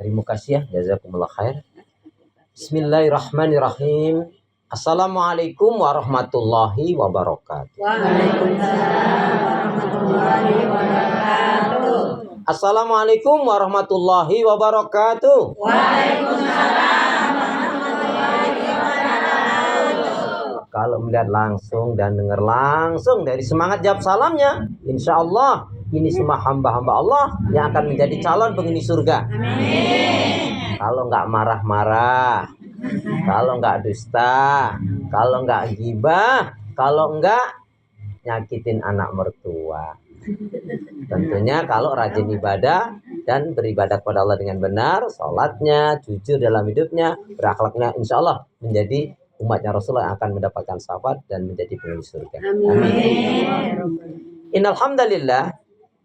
Terima kasih ya, jazakumullah khair. Bismillahirrahmanirrahim. Assalamualaikum warahmatullahi wabarakatuh. Waalaikumsalam warahmatullahi wabarakatuh. Assalamualaikum warahmatullahi wabarakatuh. Waalaikumsalam warahmatullahi wabarakatuh. Kalau melihat langsung dan dengar langsung dari semangat jawab salamnya, insya Allah ini semua hamba-hamba Allah yang akan menjadi calon penghuni surga. Amin. Kalau nggak marah-marah, kalau nggak dusta, kalau nggak gibah, kalau nggak nyakitin anak mertua. Tentunya kalau rajin ibadah dan beribadah kepada Allah dengan benar, sholatnya, jujur dalam hidupnya, berakhlaknya, insya Allah menjadi umatnya Rasulullah yang akan mendapatkan syafaat dan menjadi penghuni surga. Amin. Innal hamdalillah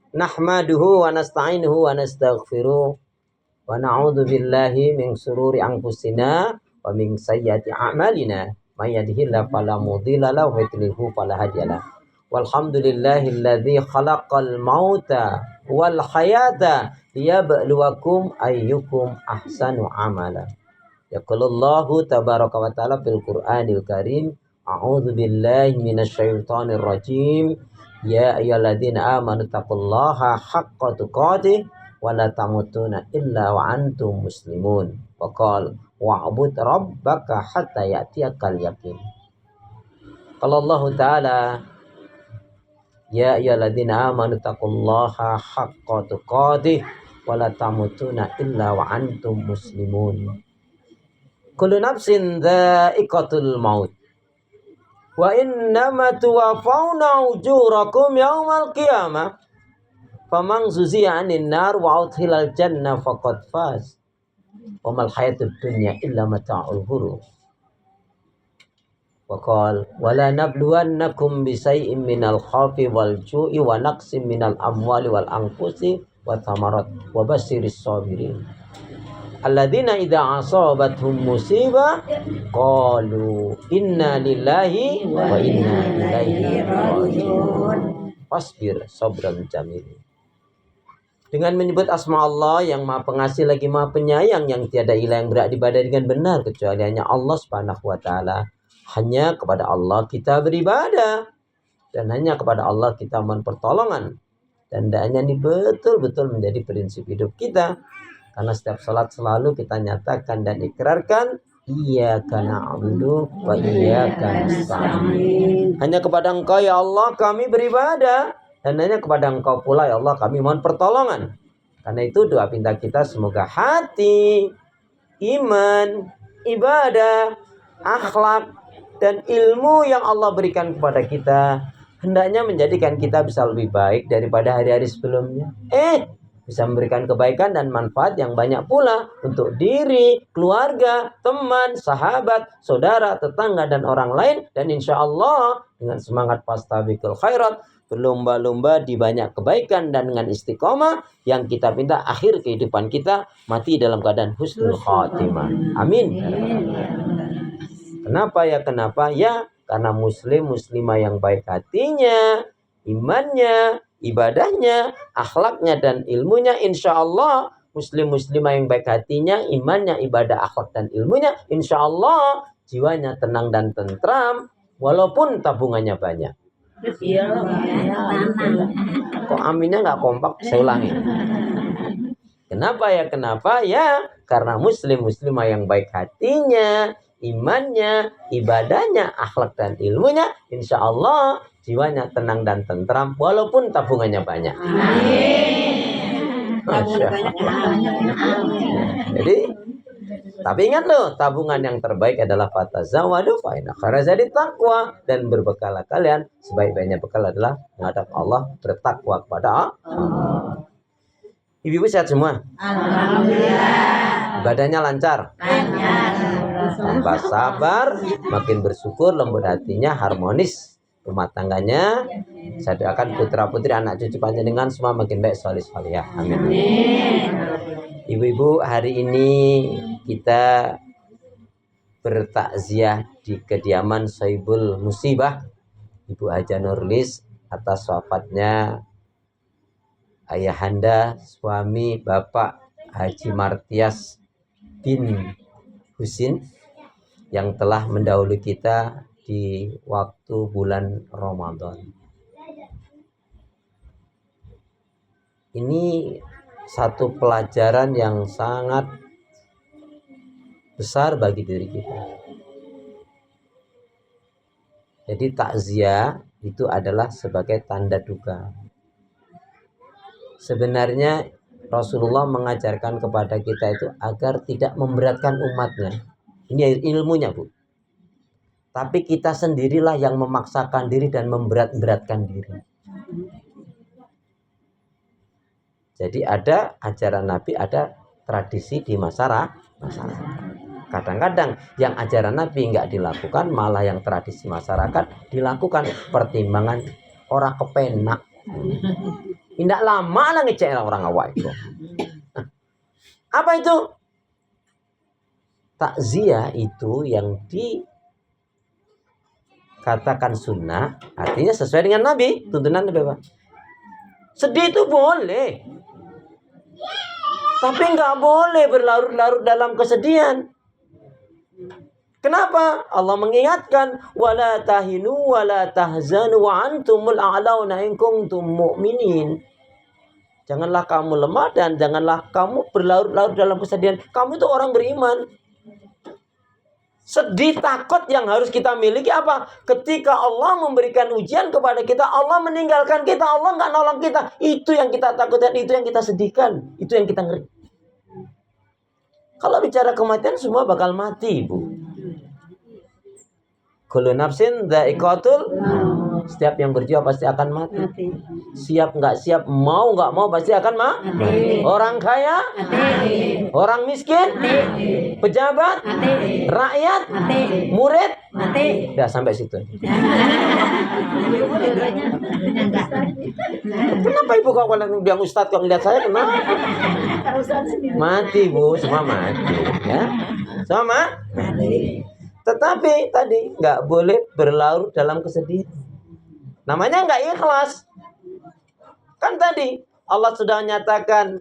nahmaduhu wa nasta'inuhu wa nastaghfiruh wa na'udzu billahi min shururi anfusina wa min sayyiati a'malina may yahdihillahu fala mudilla lahu wa yudlilhu fala hadiyalah. Walhamdulillahilladzi khalaqal mauta wal hayata liyabluwakum ayyukum ahsanu amala. Yaqulullahu tabaraka wa ta'ala fil Qur'anil Karim, a'udzu billahi minasyaitonir rajim. Ya ayyuhalladzina amanu taqullaha haqqa tuqatih wa la tamutunna illa wa antum muslimun. Wa qala wa'bud rabbaka hatta ya'tiyakal yaqin. Qala Allah Ta'ala, ya ayyuhalladzina amanu taqullaha haqqa tuqatih wa la tamutunna illa wa antum muslimun. Kullu nafsin dha'iqatul maut wa innama tuwaffawna ujurakum yaumal qiyamah faman zuziya 'anil nar wa udkhilal jannah faqad faz wa mal hayatud dunya illa mata'ul ghurur. Wa qala wa la nabluwannakum bi shay'in minal khawfi wal ju'i wa naqsin minal amwali wal anfusi wa thamarat wa basyiris sabirin alladzina idza asabathum musibah qalu inna lillahi wa inna ilaihi raji'un. Fasbir sabran jamil. Dengan menyebut asma Allah yang Maha Pengasih lagi Maha Penyayang, yang tiada ilah yang berhak diibadahi dengan benar kecuali hanya Allah Subhanahu wa taala. Hanya kepada Allah kita beribadah dan hanya kepada Allah kita mohon pertolongan. Dan hendaknya ini betul-betul menjadi prinsip hidup kita. Karena setiap salat selalu kita nyatakan dan ikrarkan, iyyaka na'budu wa iyyaka nasta'in. Hanya kepada Engkau ya Allah kami beribadah, dan hanya kepada Engkau pula ya Allah kami mohon pertolongan. Karena itu doa pinta kita semoga hati, iman, ibadah, akhlak dan ilmu yang Allah berikan kepada kita hendaknya menjadikan kita bisa lebih baik daripada hari-hari sebelumnya. Bisa memberikan kebaikan dan manfaat yang banyak pula untuk diri, keluarga, teman, sahabat, saudara, tetangga, dan orang lain. Dan insya Allah dengan semangat fastabiqul khairat, berlomba-lomba di banyak kebaikan dan dengan istiqomah yang kita minta akhir kehidupan kita mati dalam keadaan husnul khatimah. Amin. Kenapa ya? Kenapa ya? Karena muslim muslimah yang baik hatinya, imannya, ibadahnya, akhlaknya dan ilmunya, insya Allah muslim muslimah yang baik hatinya, imannya, ibadah, akhlak dan ilmunya, insya Allah jiwanya tenang dan tentram walaupun tabungannya banyak. Kok aminnya nggak kompak? Saya ulangi. Kenapa ya? Kenapa ya? Karena muslim muslimah yang baik hatinya, imannya, ibadahnya, akhlak dan ilmunya, insya Allah jiwanya tenang dan tentram walaupun tabungannya banyak. Amin. Masya Allah. Jadi, tapi ingat loh, tabungan yang terbaik adalah fatazawwadu fa inna khairaz zadi taqwa, dan berbekalah kalian, sebaik-baiknya bekal adalah menghadap Allah, bertakwa kepada Allah. Ibu-ibu sehat semua? Alhamdulillah. Ibadahnya lancar? Lancar. Tambah sabar, makin bersyukur, lembut hatinya, harmonis rumah tangganya. Saya doakan putra putri anak cucu panjenengan semua makin baik, soleh solehah. Amin. Ibu-ibu, hari ini kita bertakziah di kediaman Sohibul Musibah Ibu Haja Nurlis atas wafatnya ayahanda, suami, bapak Haji Martias bin Husin yang telah mendahului kita di waktu bulan Ramadan. Ini satu pelajaran yang sangat besar bagi diri kita. Jadi takziah itu adalah sebagai tanda duka. Sebenarnya Rasulullah mengajarkan kepada kita itu agar tidak memberatkan umatnya. Ini ilmunya, Bu. Tapi kita sendirilah yang memaksakan diri dan memberat-beratkan diri. Jadi ada ajaran Nabi, ada tradisi di masyarakat. Kadang-kadang yang ajaran Nabi nggak dilakukan, malah yang tradisi masyarakat dilakukan. Pertimbangan orang kepenak. Tidak lama lah ngecek orang awak itu. Apa itu? Takziah itu yang dikatakan sunnah, artinya sesuai dengan Nabi, tuntunan Nabi, Pak. Sedih itu boleh, tapi nggak boleh berlarut-larut dalam kesedihan. Kenapa? Allah mengingatkan, wala tahinu wala tahzanu wa antumul a'launa in kuntum mu'minin. Janganlah kamu lemah dan janganlah kamu berlarut-larut dalam kesedihan. Kamu itu orang beriman. Sedih, takut yang harus kita miliki apa? Ketika Allah memberikan ujian kepada kita, Allah meninggalkan kita, Allah nggak nolong kita. Itu yang kita takutkan, itu yang kita sedihkan, itu yang kita ngeri. Kalau bicara kematian, semua bakal mati, Bu. Kullu nafsin dha'iqatul. Setiap yang berjiwa pasti akan mati. Siap nggak siap, mau nggak mau pasti akan mati. Orang kaya, mati. Orang miskin, mati. Pejabat, mati. Rakyat, mati. Murid, mati. Ya sampai situ. Kenapa ibu kok bilang ustadz kok ngeliat saya kenapa? Mati, Bu, semua mati. Ya, semua mati. Tetapi tadi nggak boleh berlarut dalam kesedihan. Namanya nggak ikhlas. Kan tadi Allah sudah nyatakan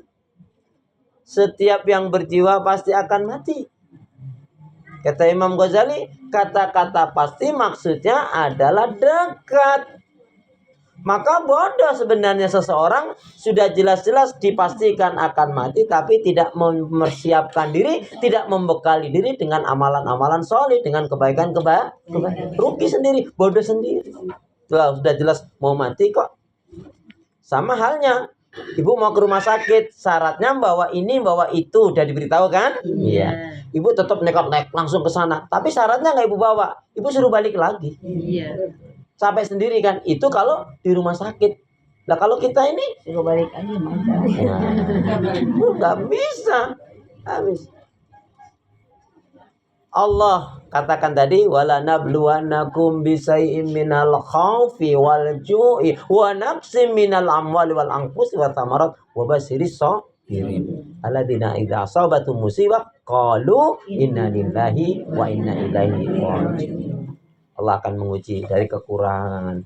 setiap yang berjiwa pasti akan mati. Kata Imam Ghazali, kata-kata pasti maksudnya adalah dekat. Maka bodoh sebenarnya seseorang sudah jelas-jelas dipastikan akan mati, tapi tidak mempersiapkan diri, tidak membekali diri dengan amalan-amalan soleh, dengan kebaikan-kebaikan. Rugi sendiri, bodoh sendiri. Sudah jelas mau mati kok. Sama halnya, ibu mau ke rumah sakit, syaratnya bawa ini, bawa itu, udah diberitahu kan? Iya. Ibu tetap nekat langsung ke sana, tapi syaratnya nggak ibu bawa, ibu suruh balik lagi. Iya. Sampai sendiri kan, itu kalau di rumah sakit. Nah kalau kita ini suruh balik aja, nggak bisa, habis. Allah katakan tadi, wala nabluwannakum bisay'in minal khaufi wal ju'i wa nafsin minal amwali wal anfusi wa thamarat wa basyiris sabirin alladzina idza asabatum musibah qalu inna lillahi wa inna ilaihi raji'un. Allah akan menguji dari kekurangan,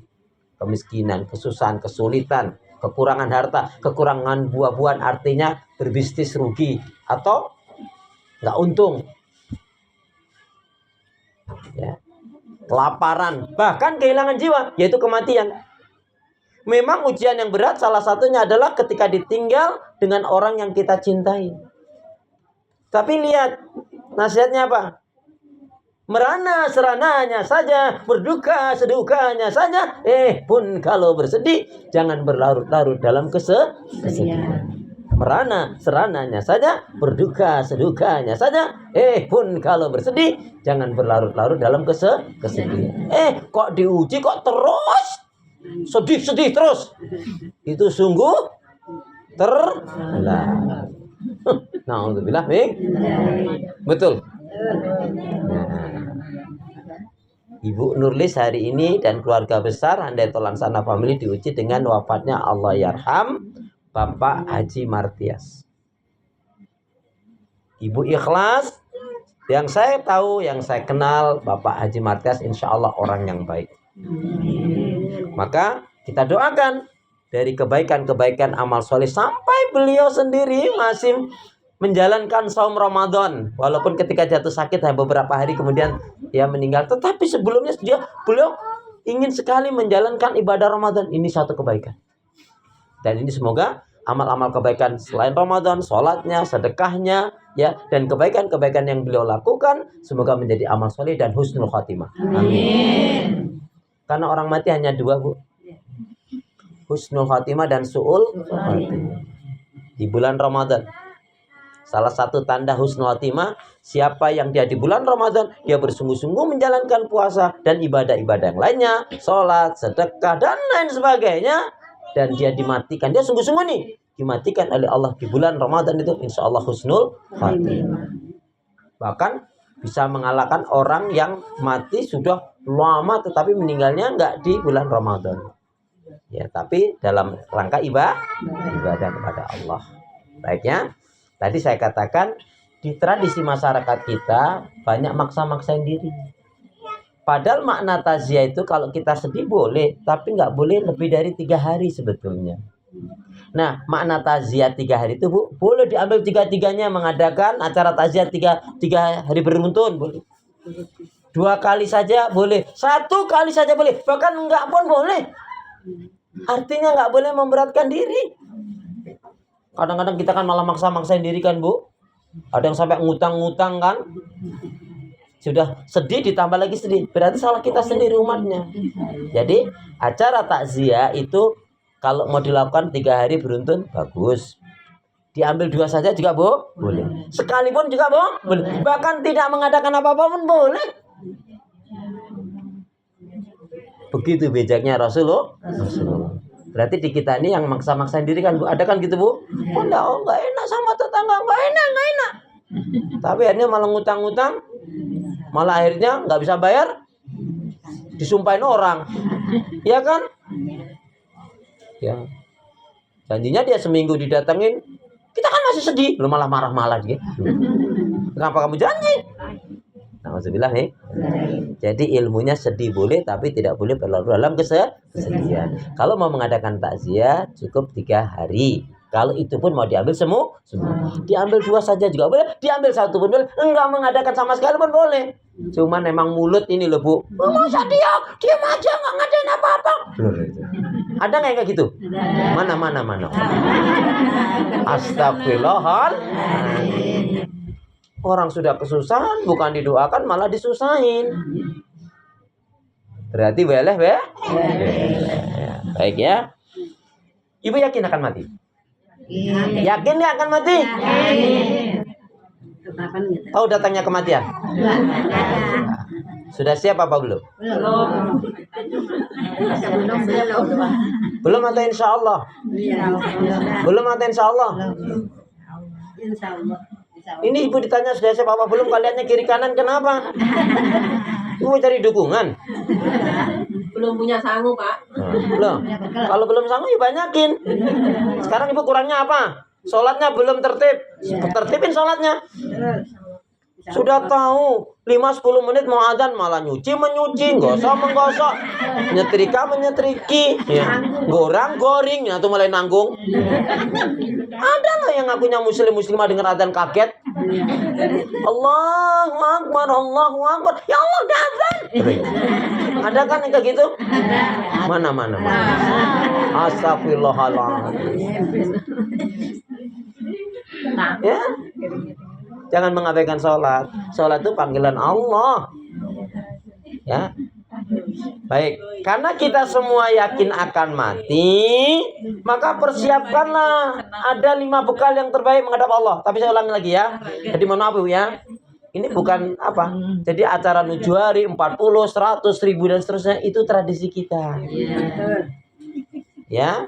kemiskinan, kesusahan, kesulitan, kekurangan harta, kekurangan buah-buahan, artinya berbisnis rugi atau nggak untung. Ya. Kelaparan, bahkan kehilangan jiwa, yaitu kematian. Memang ujian yang berat salah satunya adalah ketika ditinggal dengan orang yang kita cintai. Tapi lihat nasihatnya apa? Merana serananya saja, berduka sedukanya saja. Pun kalau bersedih, jangan berlarut-larut dalam kesedihan. Merana serananya saja, berduka sedukanya saja. Pun kalau bersedih, jangan berlarut-larut dalam kesedihan. Kok diuji kok terus sedih terus? Itu sungguh terlarang. Na'udzubillah. Betul. Nah, Ibu Nurlis hari ini dan keluarga besar Handatul Lansana Family diuji dengan wafatnya Allah yarham Bapak Haji Martias. Ibu ikhlas. Yang saya tahu, yang saya kenal Bapak Haji Martias insya Allah orang yang baik. Maka kita doakan dari kebaikan-kebaikan amal soleh sampai beliau sendiri masih menjalankan saum Ramadan, walaupun ketika jatuh sakit beberapa hari kemudian dia meninggal, tetapi sebelumnya beliau ingin sekali menjalankan ibadah Ramadan. Ini satu kebaikan. Dan ini semoga amal-amal kebaikan selain Ramadan, sholatnya, sedekahnya, ya, dan kebaikan-kebaikan yang beliau lakukan semoga menjadi amal soleh dan husnul khatimah. Amin. Karena orang mati hanya dua, Bu. Husnul khatimah dan su'ul khatimah. Di bulan Ramadan, salah satu tanda husnul khatimah, siapa yang dia di bulan Ramadan, dia bersungguh-sungguh menjalankan puasa dan ibadah-ibadah yang lainnya, sholat, sedekah, dan lain sebagainya, dan dia dimatikan, dia sungguh-sungguh nih, dimatikan oleh Allah di bulan Ramadan itu, insya Allah husnul khatimah. Bahkan bisa mengalahkan orang yang mati sudah lama tetapi meninggalnya nggak di bulan Ramadan. Ya, tapi dalam rangka ibadah kepada Allah. Baiknya, tadi saya katakan di tradisi masyarakat kita banyak maksa-maksain diri. Padahal makna takziah itu kalau kita sedih boleh, tapi nggak boleh lebih dari 3 hari sebetulnya. Nah, makna takziah 3 hari itu, Bu, boleh diambil 3-3-nya, mengadakan acara takziah 3 hari beruntun, boleh. 2 kali saja boleh, 1 kali saja boleh, bahkan enggak pun boleh. Artinya nggak boleh memberatkan diri. Kadang-kadang kita kan malah maksa-maksain diri kan, Bu. Ada yang sampai ngutang-ngutang kan. Sudah sedih ditambah lagi sedih. Berarti salah kita sendiri umatnya. Jadi acara takziah itu kalau mau dilakukan 3 hari beruntun bagus. Diambil 2 saja juga, Bu, boleh. Sekalipun juga, Bu, boleh. Bahkan tidak mengadakan apa-apa pun boleh. Begitu bijaknya Rasulullah. Berarti di kita ini yang maksa-maksain diri kan, Bu. Ada kan gitu, Bu? Oh, enggak enak sama tetangga, enggak enak. Tapi akhirnya malah ngutang-ngutang. Malah akhirnya nggak bisa bayar. Disumpahin orang. Iya kan? Ya. Janjinya dia seminggu didatengin. Kita kan masih sedih. Lu malah marah-marah gitu. Kenapa kamu janji? Alhamdulillah nih. Jadi ilmunya sedih boleh, tapi tidak boleh berlarut dalam kesedihan. Kalau mau mengadakan takziah cukup 3 hari. Kalau itu pun mau diambil semua. Diambil 2 saja juga boleh, diambil 1 pun boleh. Enggak mengadakan sama sekali pun boleh. Cuman memang mulut ini loh, Bu. Masa diam aja nggak ngadain apa-apa. Ada nggak kayak gitu? Mana. Astagfirullahaladzim. Orang sudah kesusahan, bukan didoakan malah disusahin. Berarti boleh, baik ya. Ibu yakin akan mati? Yakin dia akan mati? Tahu datangnya kematian? Sudah siap apa belum? Belum atau insya Allah? Belum atau insya Allah? Ini ibu ditanya sudah siap apa belum, kaliannya kiri kanan kenapa? Ibu cari dukungan. Belum punya sanggup, Pak. Belum. Kalau belum sanggup ya banyakin. Sekarang ibu kurangnya apa? Sholatnya belum tertib. Tertibin sholatnya. Sudah tahu 5-10 menit mau adzan malah menyuci, menggosok, menyetriki, ya. Goreng, ya tuh mulai nanggung. Ada loh yang ngakunya muslimah dengar adzan kaget. Allahu Akbar. Ya Allah, udah adzan. Ada kan yang kayak gitu? Mana. Astagfirullahaladzim. Ya. Jangan mengabaikan sholat. Sholat itu panggilan Allah. Ya. Baik. Karena kita semua yakin akan mati, maka persiapkanlah. Ada 5 bekal yang terbaik menghadap Allah. Tapi saya ulangi lagi ya. Jadi mohon maaf, Bu, ya. Ini bukan apa. Jadi acara 7 hari, 40, 100, 1000 dan seterusnya itu tradisi kita. Ya.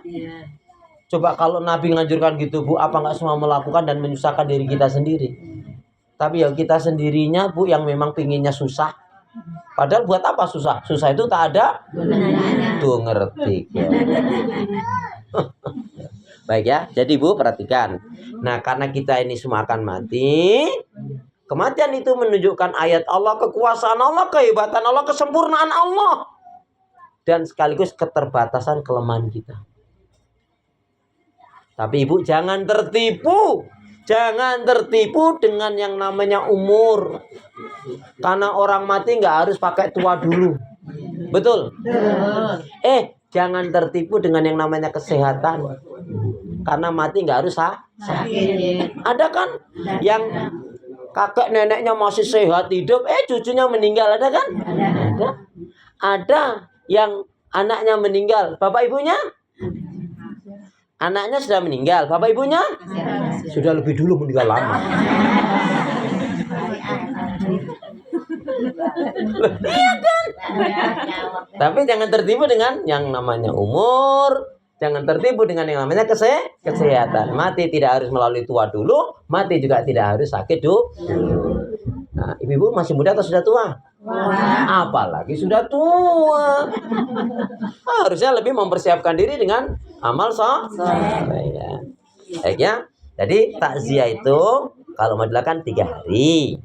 Coba kalau Nabi nganjurkan gitu, Bu, apa nggak semua melakukan dan menyusahkan diri kita sendiri? Tapi ya kita sendirinya, Bu, yang memang pinginnya susah. Padahal buat apa susah? Susah itu tak ada. Tuh ngerti. Ya. Baik ya. Jadi Bu, perhatikan. Nah, karena kita ini semua akan mati, kematian itu menunjukkan ayat Allah, kekuasaan Allah, kehebatan Allah, kesempurnaan Allah. Dan sekaligus keterbatasan kelemahan kita. Tapi Ibu jangan tertipu Jangan tertipu dengan yang namanya umur. Karena orang mati nggak harus pakai tua dulu. Betul? Jangan tertipu dengan yang namanya kesehatan. Karena mati nggak harus sakit. Ada kan yang kakek neneknya masih sehat hidup, cucunya meninggal, ada kan? Ada. Ada yang anaknya meninggal, bapak ibunya? Anaknya sudah meninggal, bapak ibunya? Sudah lebih dulu meninggal lama. Iya kan? Tapi jangan tertipu dengan yang namanya umur. Jangan tertipu dengan yang namanya kesehatan. Mati tidak harus melalui tua dulu. Mati juga tidak harus sakit dulu. Nah, ibu-ibu masih muda atau sudah tua? Apalagi sudah tua. Harusnya lebih mempersiapkan diri dengan amal soleh. Baik ya. Jadi takziah itu kalau mau dilakukan 3 hari.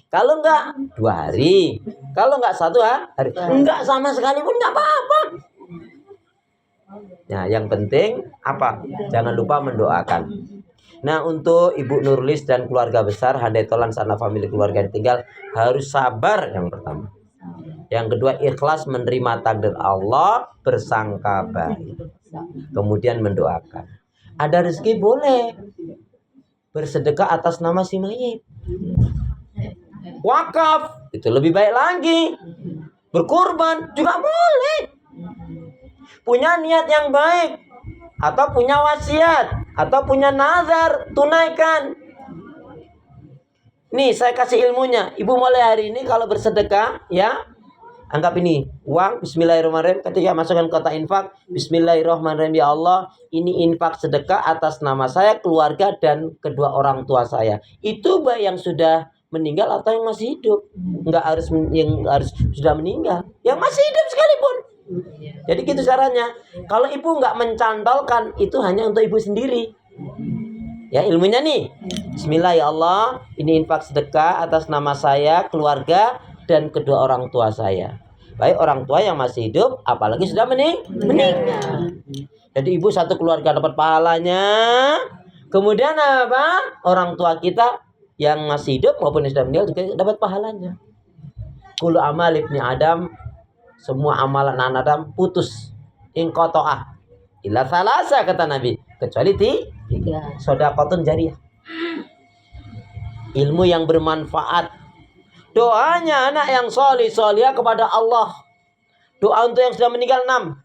Kalau enggak 2 hari. Kalau enggak 1 hari. Enggak sama sekali pun enggak apa-apa. Nah, yang penting apa? Jangan lupa mendoakan. Nah, untuk Ibu Nurlis dan keluarga besar Handai Tolan sana famili keluarga yang tinggal harus sabar yang pertama. Yang kedua, ikhlas menerima takdir Allah, bersangka baik. Kemudian mendoakan. Ada rezeki boleh bersedekah atas nama si mayit. Wakaf itu lebih baik lagi. Berkorban juga boleh. Punya niat yang baik atau punya wasiat atau punya nazar, tunaikan. Nih, saya kasih ilmunya. Ibu mulai hari ini kalau bersedekah, ya, anggap ini uang, bismillahirrahmanirrahim. Ketika masukkan kotak infak, bismillahirrahmanirrahim, ya Allah, ini infak sedekah atas nama saya, keluarga, dan kedua orang tua saya. Itu baik yang sudah meninggal atau yang masih hidup. Nggak harus yang harus sudah meninggal, yang masih hidup sekalipun. Jadi gitu caranya. Kalau ibu nggak mencantolkan, itu hanya untuk ibu sendiri. Ya, ilmunya nih. Bismillah ya Allah, ini infak sedekah atas nama saya, keluarga, dan kedua orang tua saya. Baik orang tua yang masih hidup, apalagi sudah meninggal. Jadi ibu satu keluarga dapat pahalanya. Kemudian apa? Orang tua kita yang masih hidup maupun yang sudah meninggal juga dapat pahalanya. Kullu amal ibni Adam, semua amalan anak Adam putus. Inqata'ah illa salasa, kata Nabi, kecuali 3. Shadaqatun jariyah, ilmu yang bermanfaat, doanya anak yang solihah kepada Allah, doa untuk yang sudah meninggal 6.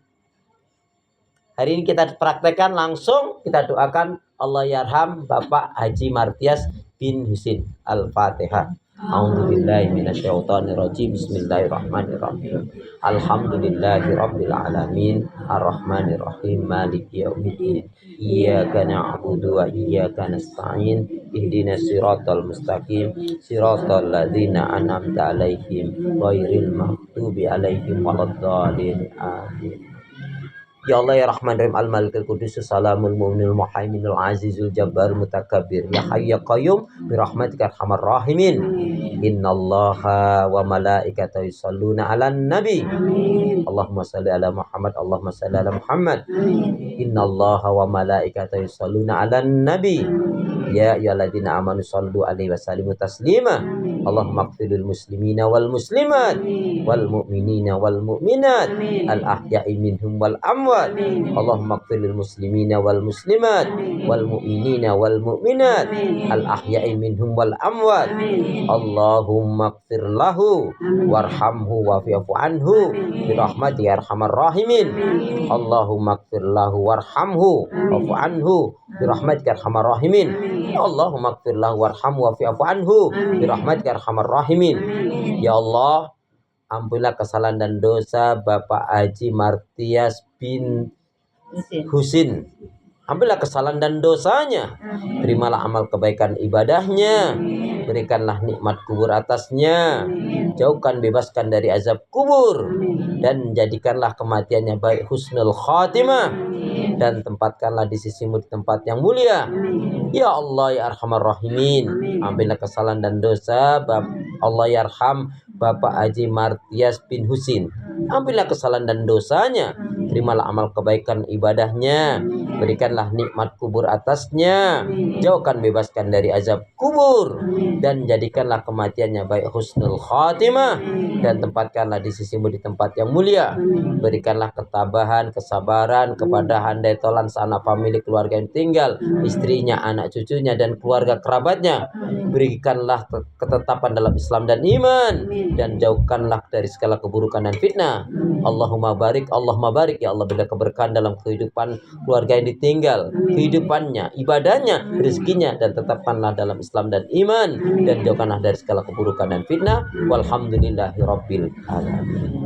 Hari ini kita praktekkan langsung, kita doakan Allah yarham Bapak Haji Martias bin Husin. Al-Fatihah. A'udzubillahi minasyaitonirrajim. Bismillahirrahmanirrahim. Alhamdulillahirabbil alamin, arrahmanirrahim, maliki yaumiddin. Iyyaka na'budu wa iyyaka nasta'in. Ihdinas siratal mustaqim, siratal ladzina an'amta 'alaihim ghairil maghdubi 'alaihim waladdallin. Amin. Ya Allah ya Rahman Rahim Al-Malikul Qudus Salamul Mu'minul Muhaiminul Azizul Jabbar Mutakabbir Ya Hayy Ya Qayyum birahmatika arhamar rahimin. Innallaha wa malaikatahu yusholluna 'alan nabi. Allahumma shalli ala Muhammad, Allahumma shalli ala Muhammad. Innallaha wa malaikatahu yusholluna 'alan nabi. Ya ayyuhalladzina amanu shallu 'alaihi wa sallimu taslima. Allahumma ighfirlil muslimina wal muslimat wal mu'minina wal mu'minat al ahya'i minhum wal amwat. Allahumma ighfirlil muslimina wal muslimat wal mu'minina wal mu'minat al ahya'i minhum wal amwat. Allahumma ighfir lahu warhamhu wa'fu anhu birahmatika ya arhamar rahimin. Allahumma ighfir lahu warhamhu wa'fu anhu birahmatika ya arhamar rahimin. Allahumma ighfir lahu warhamhu wa'fu anhu birahmatika ya arhamar rahimin. Ya Allah, ampunilah kesalahan dan dosa Bapak Haji Martias bin Husin. Ampunilah kesalahan dan dosanya. Terimalah amal kebaikan ibadahnya. Berikanlah nikmat kubur atasnya. Jauhkan, bebaskan dari azab kubur. Dan jadikanlah kematiannya baik husnul khatimah. Dan tempatkanlah di sisimu di tempat yang mulia. Ya Allah ya arhamar rahimin. Ampunilah kesalahan dan dosa Allah yarham Bapak Haji Martias bin Husin. Ampunilah kesalahan dan dosanya. terimalah amal kebaikan ibadahnya, berikanlah nikmat kubur atasnya, jauhkan bebaskan dari azab kubur, dan jadikanlah kematiannya baik husnul khatimah, dan tempatkanlah di sisimu di tempat yang mulia. Berikanlah ketabahan, kesabaran kepada handai tolan sanak famili keluarga yang tinggal, istrinya, anak cucunya, dan keluarga kerabatnya. Berikanlah ketetapan dalam Islam dan iman, dan jauhkanlah dari segala keburukan dan fitnah. Allahumma barik ya Allah, berikan keberkahan dalam kehidupan keluarga yang ditinggal, kehidupannya, ibadahnya, rezekinya, dan tetapkanlah dalam Islam dan iman, dan jauhkanlah dari segala keburukan dan fitnah. Walhamdulillahirabbil alamin.